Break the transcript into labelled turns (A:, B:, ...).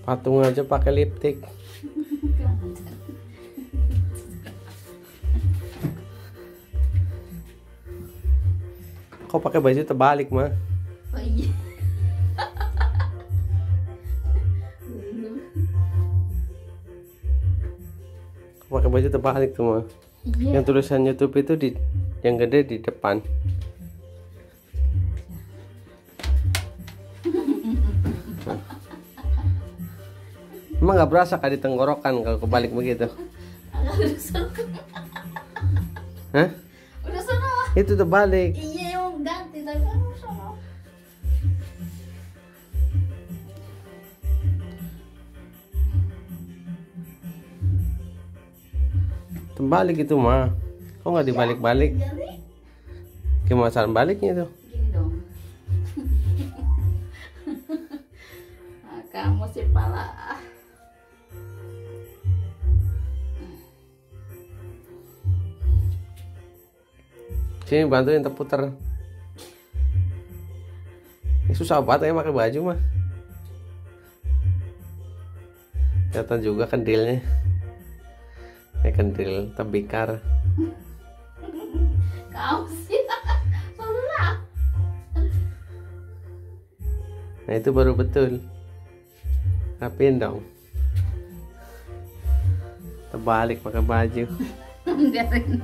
A: Patung aja pakai lipstick. Kok pakai baju terbalik mah?
B: Oh iya.
A: Kok pakai baju terbalik tuh mah?
B: Iya.
A: Yang tulisan YouTube itu di yang gede di depan. Emang nggak berasa kali tenggorokan kalau kebalik begitu? Hah?
B: Udah sana lah.
A: Itu terbalik.
B: Iya yang ganti tapi kan udah sana.
A: Terbalik itu mah. Kok nggak dibalik-balik?
B: Jadi
A: Gimana cara baliknya itu?
B: gini dong. Nah, kamu sih pala.
A: Sini bantuin terputar. Ini susah banget ya pakai baju mah. Kelihatan juga kendilnya. Kendil tembikar.
B: Kamu sih salah.
A: Nah itu baru betul. Rapiin dong. Terbalik pakai baju.
B: Biarin.